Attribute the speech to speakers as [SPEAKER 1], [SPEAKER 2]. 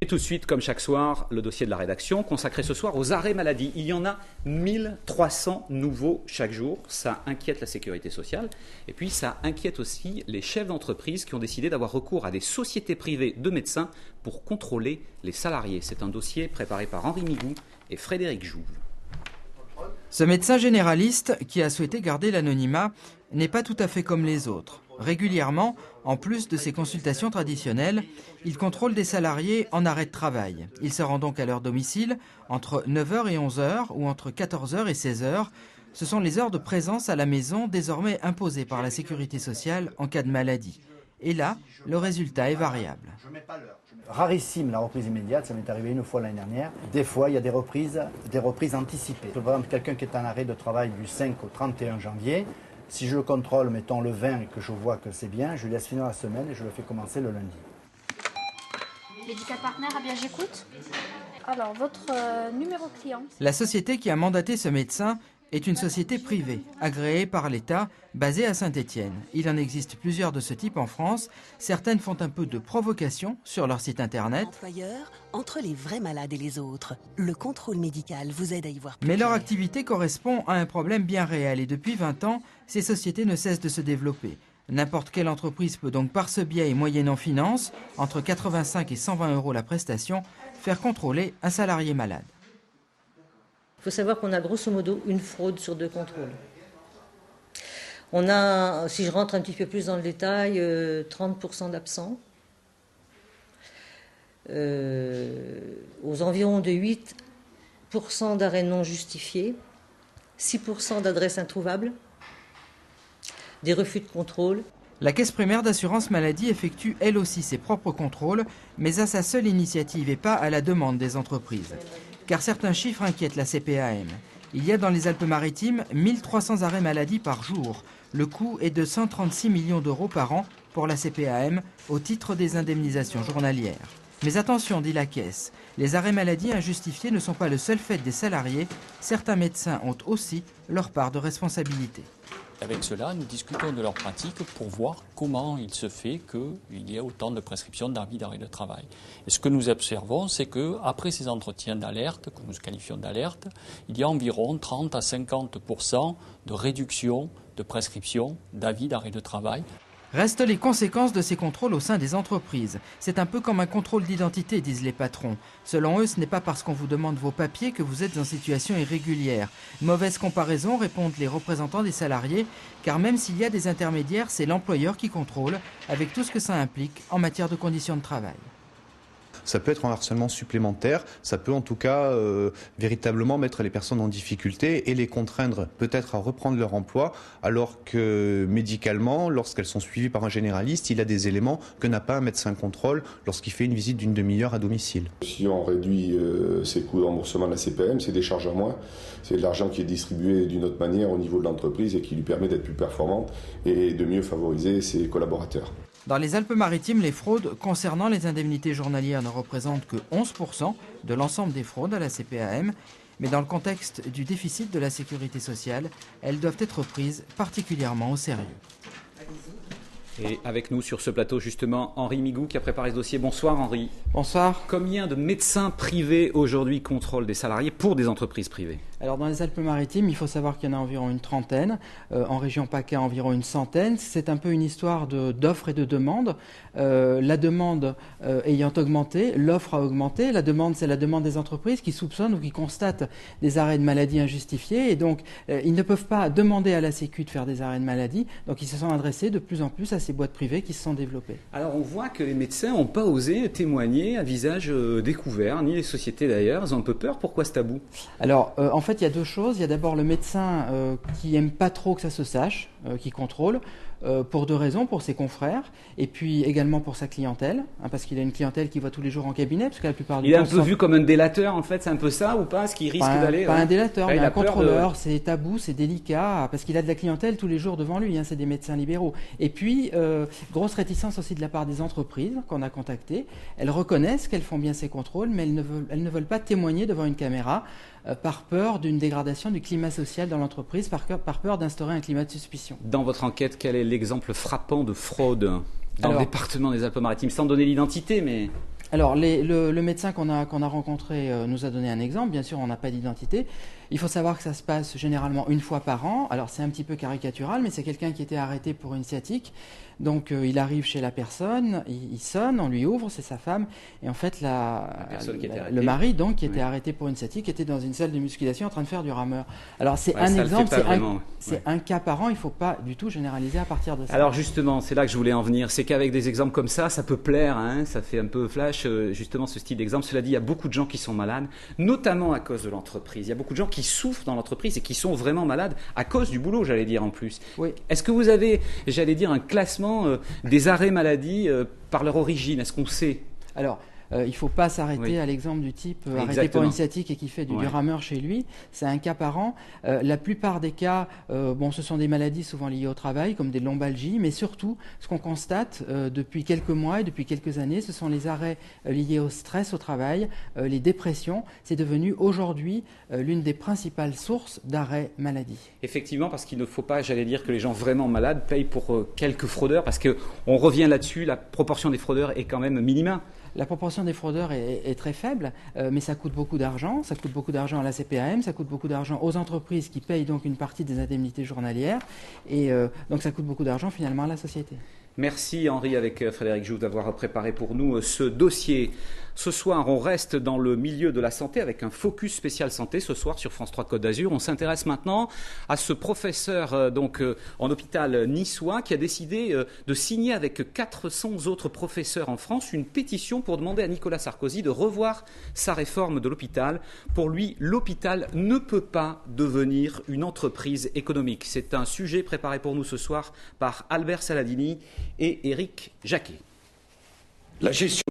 [SPEAKER 1] Et tout de suite, comme chaque soir, le dossier de la rédaction consacré ce soir aux arrêts maladie. Il y en a 1300 nouveaux chaque jour. Ça inquiète la sécurité sociale. Et puis, ça inquiète aussi les chefs d'entreprise qui ont décidé d'avoir recours à des sociétés privées de médecins pour contrôler les salariés. C'est un dossier préparé par Henri Migou et Frédéric Jouve.
[SPEAKER 2] Ce médecin généraliste, qui a souhaité garder l'anonymat, n'est pas tout à fait comme les autres. Régulièrement, en plus de ses consultations traditionnelles, il contrôle des salariés en arrêt de travail. Il se rend donc à leur domicile entre 9h et 11h ou entre 14h et 16h. Ce sont les heures de présence à la maison désormais imposées par la sécurité sociale en cas de maladie. Et là, le résultat est variable.
[SPEAKER 3] Rarissime la reprise immédiate, ça m'est arrivé une fois l'année dernière. Des fois, il y a des reprises anticipées. Par exemple, quelqu'un qui est en arrêt de travail du 5 au 31 janvier, si je le contrôle, mettons le 20 et que je vois que c'est bien, je laisse finir la semaine et je le fais commencer le lundi.
[SPEAKER 4] Medical Partner, bien j'écoute. Alors, votre numéro client.
[SPEAKER 2] La société qui a mandaté ce médecin est une société privée, agréée par l'État, basée à Saint-Étienne. Il en existe plusieurs de ce type en France. Certaines font un peu de provocation sur leur site internet.
[SPEAKER 5] Employeur, entre les vrais malades et les autres, le contrôle médical vous aide à y voir plus
[SPEAKER 2] Mais leur
[SPEAKER 5] clair.
[SPEAKER 2] activité correspond à un problème bien réel et depuis 20 ans, ces sociétés ne cessent de se développer. N'importe quelle entreprise peut donc par ce biais et moyennant finance, entre 85 et 120 € la prestation, faire contrôler un salarié malade.
[SPEAKER 6] Il faut savoir qu'on a grosso modo une fraude sur 2 contrôles. On a, si je rentre un petit peu plus dans le détail, 30% d'absents, aux environs de 8% d'arrêts non justifiés, 6% d'adresses introuvables, des refus de contrôle.
[SPEAKER 2] La Caisse primaire d'assurance maladie effectue elle aussi ses propres contrôles, mais à sa seule initiative et pas à la demande des entreprises. Car certains chiffres inquiètent la CPAM. Il y a dans les Alpes-Maritimes 1300 arrêts maladie par jour. Le coût est de 136 millions d'euros par an pour la CPAM au titre des indemnisations journalières. Mais attention, dit la Caisse, les arrêts maladie injustifiés ne sont pas le seul fait des salariés. Certains médecins ont aussi leur part de responsabilité.
[SPEAKER 7] Avec cela, nous discutons de leur pratique pour voir comment il se fait qu'il y ait autant de prescriptions d'avis d'arrêt de travail. Et ce que nous observons, c'est qu'après ces entretiens d'alerte, que nous qualifions d'alerte, il y a environ 30 à 50% de réduction de prescriptions d'avis d'arrêt de travail.
[SPEAKER 2] Restent les conséquences de ces contrôles au sein des entreprises. C'est un peu comme un contrôle d'identité, disent les patrons. Selon eux, ce n'est pas parce qu'on vous demande vos papiers que vous êtes en situation irrégulière. Mauvaise comparaison, répondent les représentants des salariés, car même s'il y a des intermédiaires, c'est l'employeur qui contrôle, avec tout ce que ça implique en matière de conditions de travail.
[SPEAKER 8] Ça peut être un harcèlement supplémentaire, ça peut en tout cas véritablement mettre les personnes en difficulté et les contraindre peut-être à reprendre leur emploi, alors que médicalement, lorsqu'elles sont suivies par un généraliste, il a des éléments que n'a pas un médecin contrôle lorsqu'il fait une visite d'une demi-heure à domicile.
[SPEAKER 9] Si on réduit ses coûts de remboursement de la CPM, c'est des charges en moins, c'est de l'argent qui est distribué d'une autre manière au niveau de l'entreprise et qui lui permet d'être plus performante et de mieux favoriser ses collaborateurs.
[SPEAKER 2] Dans les Alpes-Maritimes, les fraudes concernant les indemnités journalières ne représentent que 11% de l'ensemble des fraudes à la CPAM. Mais dans le contexte du déficit de la sécurité sociale, elles doivent être prises particulièrement au sérieux.
[SPEAKER 1] Et avec nous sur ce plateau, justement, Henri Migou qui a préparé ce dossier. Bonsoir Henri.
[SPEAKER 2] Bonsoir.
[SPEAKER 1] Combien de médecins privés aujourd'hui contrôlent des salariés pour des entreprises privées ?
[SPEAKER 2] Alors dans les Alpes-Maritimes, il faut savoir qu'il y en a environ une trentaine. En région PACA, environ une centaine. C'est un peu une histoire d'offres et de demande. La demande ayant augmenté, l'offre a augmenté. La demande, c'est la demande des entreprises qui soupçonnent ou qui constatent des arrêts de maladie injustifiés. Et donc, ils ne peuvent pas demander à la Sécu de faire des arrêts de maladie. Donc, ils se sont adressés de plus en plus à ces boîtes privées qui se sont développées.
[SPEAKER 1] Alors, on voit que les médecins n'ont pas osé témoigner à visage découvert, ni les sociétés d'ailleurs. Ils ont un peu peur. Pourquoi ce tabou ?
[SPEAKER 2] Alors, en fait, il y a deux choses. Il y a d'abord le médecin qui n'aime pas trop que ça se sache, qui contrôle, pour deux raisons, pour ses confrères, et puis également pour sa clientèle, parce qu'il a une clientèle qui va tous les jours en cabinet, parce que la plupart du temps...
[SPEAKER 1] Il est un peu vu comme un délateur, en fait, c'est un peu ça, ou pas ? Ce qui risque d'aller...
[SPEAKER 2] Pas un délateur, mais un contrôleur, c'est tabou, c'est délicat, parce qu'il a de la clientèle tous les jours devant lui, c'est des médecins libéraux. Et puis, grosse réticence aussi de la part des entreprises qu'on a contactées. Elles reconnaissent qu'elles font bien ces contrôles, mais elles ne veulent pas témoigner devant une caméra, par peur d'une dégradation du climat social dans l'entreprise, par peur d'instaurer un climat de suspicion.
[SPEAKER 1] Dans votre enquête, quel est l'exemple frappant de fraude dans le département des Alpes-Maritimes, sans donner l'identité, mais...
[SPEAKER 2] Alors, le médecin qu'on a rencontré nous a donné un exemple. Bien sûr, on n'a pas d'identité. Il faut savoir que ça se passe généralement une fois par an. Alors, c'est un petit peu caricatural, mais c'est quelqu'un qui était arrêté pour une sciatique. Donc, il arrive chez la personne, il sonne, on lui ouvre, c'est sa femme. Et en fait, le mari, donc, qui était arrêté pour une sciatique, était dans une salle de musculation en train de faire du rameur. Alors, c'est un exemple, c'est un cas par an. Il ne faut pas du tout généraliser à partir de ça.
[SPEAKER 1] Alors, justement, c'est là que je voulais en venir. C'est qu'avec des exemples comme ça peut plaire, hein, ça fait un peu flash, justement, ce style d'exemple. Cela dit, il y a beaucoup de gens qui sont malades, notamment à cause de l'entreprise. Il y a beaucoup de gens qui souffrent dans l'entreprise et qui sont vraiment malades à cause du boulot, j'allais dire, en plus.
[SPEAKER 2] Oui.
[SPEAKER 1] Est-ce que vous avez, j'allais dire, un classement des arrêts maladie par leur origine? Est-ce qu'on sait?
[SPEAKER 2] Alors, il ne faut pas s'arrêter à l'exemple du type arrêté pour une sciatique et qui fait du rameur chez lui. C'est un cas par an. La plupart des cas, ce sont des maladies souvent liées au travail, comme des lombalgies, mais surtout, ce qu'on constate depuis quelques mois et depuis quelques années, ce sont les arrêts liés au stress au travail, les dépressions. C'est devenu aujourd'hui l'une des principales sources d'arrêt maladie.
[SPEAKER 1] Effectivement, parce qu'il ne faut pas, j'allais dire, que les gens vraiment malades payent pour quelques fraudeurs, parce qu'on revient là-dessus, la proportion des fraudeurs est quand même minima.
[SPEAKER 2] La proportion des fraudeurs est très faible, mais ça coûte beaucoup d'argent. Ça coûte beaucoup d'argent à la CPAM, ça coûte beaucoup d'argent aux entreprises qui payent donc une partie des indemnités journalières. Et donc ça coûte beaucoup d'argent finalement à la société.
[SPEAKER 1] Merci Henri avec Frédéric Joux d'avoir préparé pour nous ce dossier. Ce soir, on reste dans le milieu de la santé avec un focus spécial santé ce soir sur France 3 Côte d'Azur. On s'intéresse maintenant à ce professeur en hôpital niçois qui a décidé de signer avec 400 autres professeurs en France une pétition pour demander à Nicolas Sarkozy de revoir sa réforme de l'hôpital. Pour lui, l'hôpital ne peut pas devenir une entreprise économique. C'est un sujet préparé pour nous ce soir par Albert Saladini et Éric Jacquet.
[SPEAKER 10] La gestion